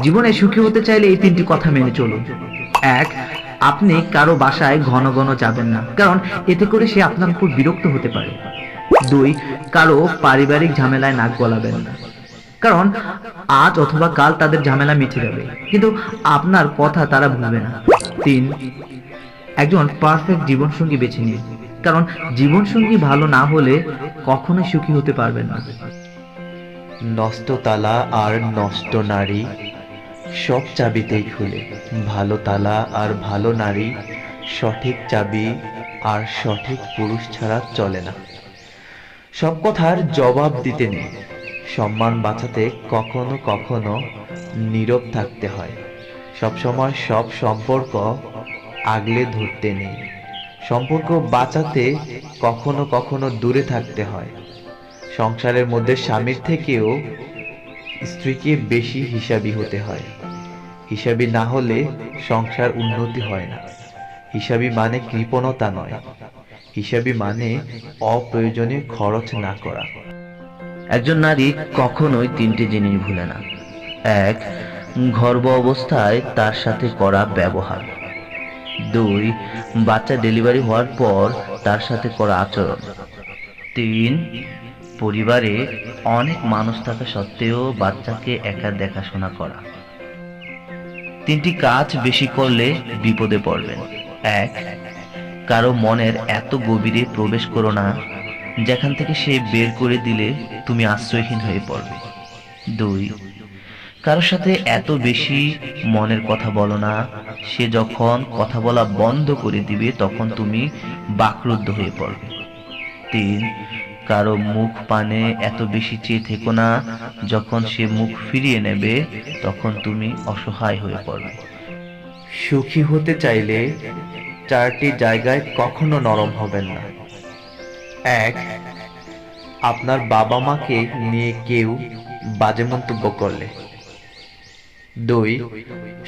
জীবনে সুখী হতে চাইলে এই তিনটি কথা মেনে চলুন। এক, আপনি কারো বাসায় ঘন ঘন যাবেন না, কারণ এতে করে সে আপনার উপর বিরক্ত হতে পারে। দুই, কারো পারিবারিক ঝামেলায় নাক গলাবেন না, কারণ আজ অথবা কাল তাদের ঝামেলা মিটে যাবে, কিন্তু আপনার কথা তারা ভুলবে না। তিন, একজন পারফেক্ট জীবনসঙ্গী বেছে নিন, কারণ জীবনসঙ্গী ভালো না হলে কখনোই সুখী হতে পারবেন না। নষ্ট তালা আর নষ্ট নারী সব চাবিতেই খুলে, ভালো তালা আর ভালো নারী সঠিক চাবি আর সঠিক পুরুষ ছাড়া চলে না। সব কথার জবাব দিতে নেই, সম্মান বাঁচাতে কখনো কখনো নীরব থাকতে হয়। সবসময় সব সম্পর্ক আগলে ধরতে নেই, সম্পর্ক বাঁচাতে কখনো কখনো দূরে থাকতে হয়। সংসারের মধ্যে স্বামীর থেকেও স্ত্রীকে বেশি হিসাবী হতে হয়। হিসাবী না হলে সংসার উন্নতি হয় না। হিসাবী মানে কৃপণতা নয়, হিসাবী মানে অপ্রয়োজনীয় খরচ না করা। একজন নারী কখনোই তিনটি জিনিস ভুলে না। এক, গর্ভ অবস্থায় তার সাথে করা ব্যবহার। দুই, বাচ্চা ডেলিভারি হওয়ার পর তার সাথে করা আচরণ। তিন, পরিবারে অনেক মানুষ থাকা সত্ত্বেও বাচ্চাকে একা দেখাশোনা করা। তিনটি কাজ বেশি করলে বিপদে পড়বেন। এক, কারো মনের এত গভীরে প্রবেশ করো না যেখান থেকে সে বের করে দিলে তুমি আশ্রয়হীন হয়ে পড়বে। দুই, কারোর সাথে এত বেশি মনের কথা বলো না, সে যখন কথা বলা বন্ধ করে দিবে তখন তুমি বাকরুদ্ধ হয়ে পড়বে। তিন, কারো মুখ পানে এত বেশি চেয়ে থেকো না, যখন সে মুখ ফিরিয়ে নেবে তখন তুমি অসহায় হয়ে পড়বে। সুখী হতে চাইলে চারটি জায়গায় কখনো নরম হবেন না। এক, আপনার বাবা মাকে নিয়ে কেউ বাজে মন্তব্য করলে। দুই,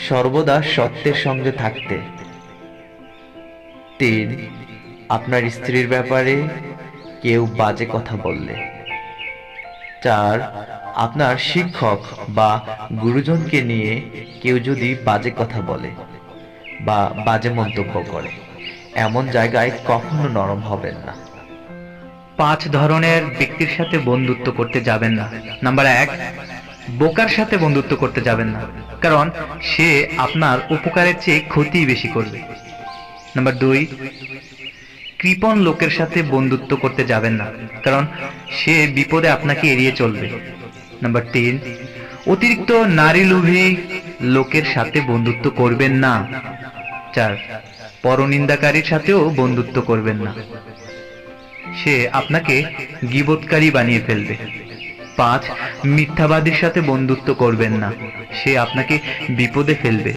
সর্বদা সত্যের সঙ্গে থাকতে। তিন, আপনার স্ত্রীর ব্যাপারে কেউ বাজে কথা বললে। চার, আপনার শিক্ষক বা গুরুজনকে নিয়ে কেউ যদি বাজে কথা বলে বা বাজে মন্তব্য করে, এমন জায়গায় কখনো নরম হবেন না। 5 ধরনের ব্যক্তির সাথে বন্ধুত্ব করতে যাবেন না। নাম্বার 1, বোকার সাথে বন্ধুত্ব করতে যাবেন না, কারণ সে আপনার উপকারের চেয়ে ক্ষতি বেশি করবে। নাম্বার 2, কৃপণ লোকের সাথে বন্ধুত্ব করতে যাবেন না, কারণ সে বিপদে আপনাকে এড়িয়ে চলবে। নাম্বার 3, অতিরিক্ত নারী লোভী লোকের সাথে বন্ধুত্ব করবেন না। 4, পরনিন্দাকারীর সাথেও বন্ধুত্ব করবেন না, সে আপনাকে গীবতকারী বানিয়ে ফেলবে। 5, মিথ্যাবাদীর সাথে বন্ধুত্ব করবেন না, সে আপনাকে বিপদে ফেলবে।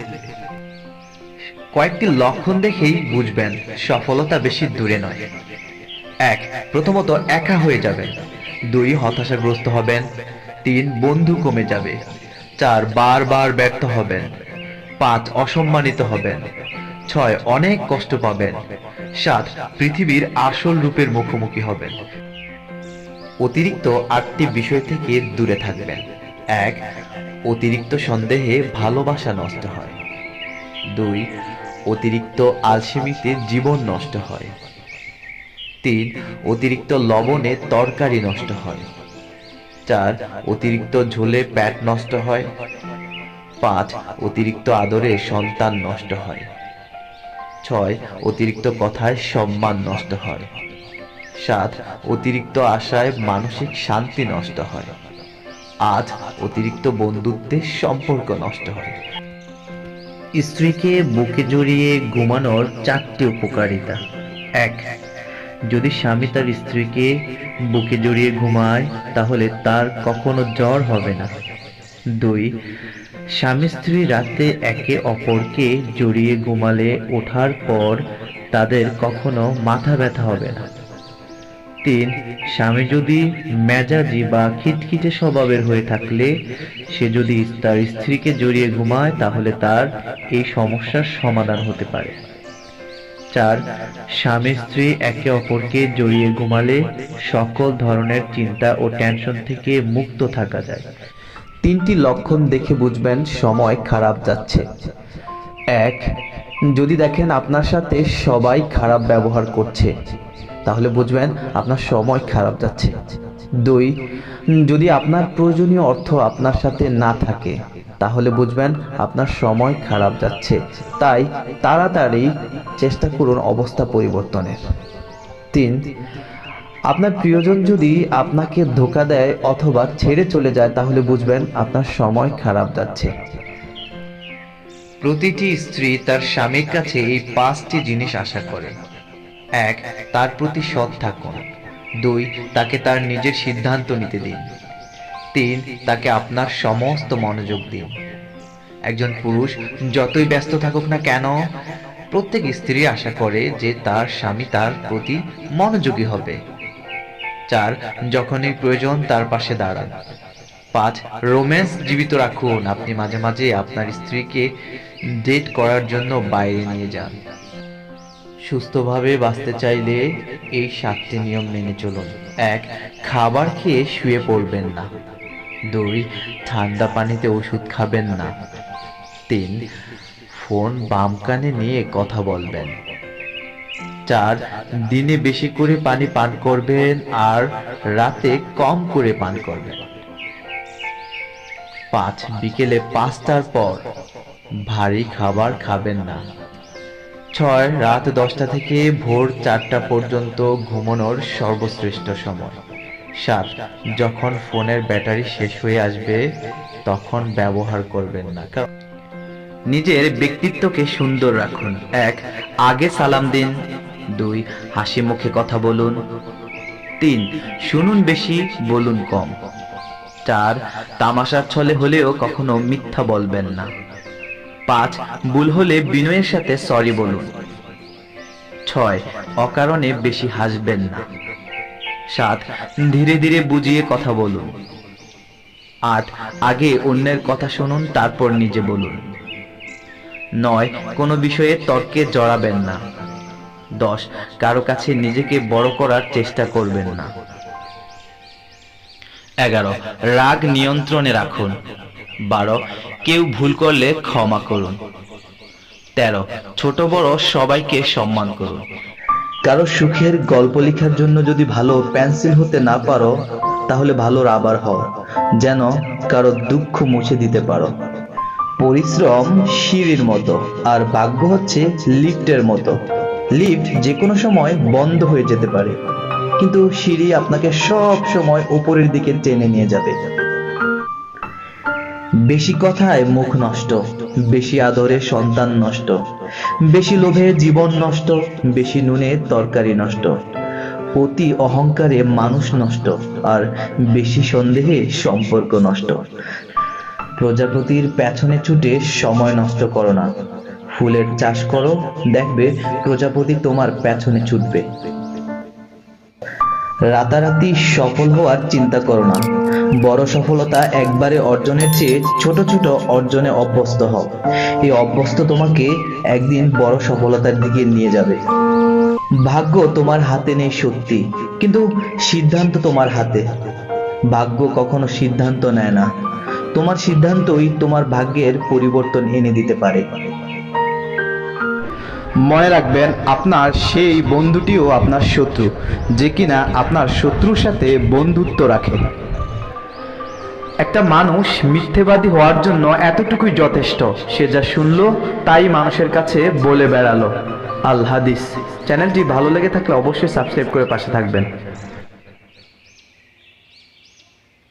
কয়েকটি লক্ষণ দেখেই বুঝবেন সফলতা বেশি দূরে নয়। 1, প্রথমত একা হয়ে যাবেন। 2, হতাশাগ্রস্ত হবেন। 3, বন্ধু কমে যাবে। 4, বারবার ব্যর্থ হবেন। 5, অসম্মানিত হবেন। 6, অনেক কষ্ট পাবেন। 7, পৃথিবীর আসল রূপের মুখোমুখি হবেন। অতিরিক্ত 8টি বিষয় থেকে দূরে থাকবেন। 1, অতিরিক্ত সন্দেহে ভালোবাসা নষ্ট হয়। 2, অতিরিক্ত আলসেমিতে জীবন নষ্ট হয়। 3, অতিরিক্ত লবণে তরকারি নষ্ট হয়। 4, অতিরিক্ত ঝোলে পেট নষ্ট হয়। 5, অতিরিক্ত আদরে সন্তান নষ্ট হয়। 6, অতিরিক্ত কথায় সম্মান নষ্ট হয়। 7, অতিরিক্ত আশায় মানসিক শান্তি নষ্ট হয়। 8, অতিরিক্ত বন্ধুত্বে সম্পর্ক নষ্ট হয়। স্ত্রীকে বুকে জড়িয়ে ঘুমানোর 4টি উপকারিতা। 1, যদি স্বামী তার স্ত্রীকে বুকে জড়িয়ে ঘুমায় তাহলে তার কখনো জ্বর হবে না। 2, স্বামী স্ত্রী রাতে একে অপরকে জড়িয়ে ঘুমালে ওঠার পর তাদের কখনো মাথা ব্যথা হবে না। 3, স্বামী যদি মেজাজি বা খিটখিটে স্বভাবের হয়ে থাকলে সে যদি তার স্ত্রীকে জড়িয়ে ঘুমায় তাহলে তার এই সমস্যার সমাধান হতে পারে। 4, স্বামী স্ত্রী একে অপরকে জড়িয়ে ঘুমালে সকল ধরনের চিন্তা ও টেনশন থেকে মুক্ত থাকা যায়। তিনটি লক্ষণ দেখে বুঝবেন সময় খারাপ যাচ্ছে। 1, যদি দেখেন আপনার সাথে সবাই খারাপ ব্যবহার করছে, তাহলে বুঝবেন আপনার সময় খারাপ যাচ্ছে। 2, যদি আপনার প্রয়োজনীয় অর্থ আপনার সাথে না থাকে, তাহলে বুঝবেন আপনার সময় খারাপ যাচ্ছে। তাই তাড়াতাড়ি চেষ্টা করুন অবস্থা পরিবর্তনের। 3, আপনার প্রিয়জন যদি আপনাকে ধোঁকা দেয় অথবা ছেড়ে চলে যায়, তাহলে বুঝবেন আপনার সময় খারাপ যাচ্ছে। প্রতিটি স্ত্রী তার স্বামীর কাছে এই 5টি জিনিস আশা করে। 1, তার প্রতি সৎ থাকুন। 2, তাকে তার নিজের সিদ্ধান্ত নিতে দিন। 3, তাকে আপনার সমস্ত মনোযোগ দিন। একজন পুরুষ যতই ব্যস্ত থাকুক না কেন, প্রত্যেক স্ত্রী আশা করে যে তার স্বামী তার প্রতি মনোযোগী হবে। 4, যখনই প্রয়োজন তার পাশে দাঁড়ান। 5, রোম্যান্স জীবিত রাখুন। আপনি মাঝে মাঝে আপনার স্ত্রীকে ডেট করার জন্য বাইরে নিয়ে যান। সুস্থভাবে বাঁচতে চাইলে এই 7টি নিয়ম মেনে চলুন। 1, খাবার খেয়ে শুয়ে পড়বেন না। 2, ঠান্ডা পানিতে ওষুধ খাবেন না। 3, ফোন বাম কানে নিয়ে কথা বলবেন। 4, দিনে বেশি করে পানি পান করবেন আর রাতে কম করে পান করবেন। 5, বিকেলে 5টার পর ভারী খাবার খাবেন না। 6, রাত 10টা থেকে ভোর 4টা পর্যন্ত ঘুমানোর সর্বশ্রেষ্ঠ সময়। 7, যখন ফোনের ব্যাটারি শেষ হয়ে আসবে তখন ব্যবহার করবেন না। নিজের ব্যক্তিত্বকে সুন্দর রাখুন। 1, আগে সালাম দিন। 2, হাসি মুখে কথা বলুন। 3, শুনুন বেশি, বলুন কম। 4, তামাশার ছলে হলেও কখনো মিথ্যা বলবেন না। 5, ভুল হলে বিনয়ের সাথে সরি বলুন। 6, অকারণে বেশি হাসবেন না। 7, ধীরে ধীরে বুঝিয়ে কথা বলুন। 8, আগে অন্যের কথা শুনুন, তারপর নিজে বলুন। 9, কোনো বিষয়ে তর্কে জড়াবেন না। 10, কারো কাছে নিজেকে বড় করার চেষ্টা করবেন না। 11, রাগ নিয়ন্ত্রণে রাখুন। 12, কেউ ভুল করলে ক্ষমা করুন। 13, ছোট বড় সবাইকে সম্মান করুন। কারো সুখের গল্প লেখার জন্য যদি ভালো পেন্সিল হতে না পারো, তাহলে ভালো রাবার হও, যেন কারো দুঃখ মুছে দিতে পারো। পরিশ্রম সিঁড়ির মতো, আর ভাগ্য হচ্ছে লিফটের মতো। লিফট যে কোনো সময় বন্ধ হয়ে যেতে পারে, কিন্তু সিঁড়ি আপনাকে সব সময় উপরের দিকে টেনে নিয়ে যাবে। বেশি কথায় মুখ নষ্ট, বেশি আদরে সন্তান নষ্ট, বেশি লোভে জীবন নষ্ট, বেশি নুনে তরকারি নষ্ট, অতি অহংকারে মানুষ নষ্ট, আর বেশি সন্দেহে সম্পর্ক নষ্ট। প্রজাপতির পেছনে ছুটে সময় নষ্ট করো না, ফুলের চাষ করো, দেখবে প্রজাপতি তোমার পেছনে ছুটবে। রাতারাতি সফল হওয়ার চিন্তা করো না, বড় সফলতা একবারে অর্জনের চেয়ে ছোট ছোট অর্জনে অভ্যস্ত হও। এই অভ্যস্ত তোমাকে একদিন বড় সফলতার দিকে নিয়ে যাবে। ভাগ্য তোমার হাতে নেই সত্যি, কিন্তু সিদ্ধান্ত তোমার হাতে। ভাগ্য কখনো সিদ্ধান্ত নেয় না, তোমার সিদ্ধান্তই তোমার ভাগ্যের পরিবর্তন এনে দিতে পারে। মনে রাখবেন, আপনার সেই বন্ধুটিও আপনার শত্রু, যে কিনা আপনার শত্রুর সাথে বন্ধুত্ব রাখে। একটা মানুষ মিথ্যেবাদী হওয়ার জন্য এতটুকুই যথেষ্ট, সে যা শুনলো তাই মানুষের কাছে বলে বেড়ালো। আল হাদিস। চ্যানেলটি ভালো লেগে থাকলে অবশ্যই সাবস্ক্রাইব করে পাশে থাকবেন।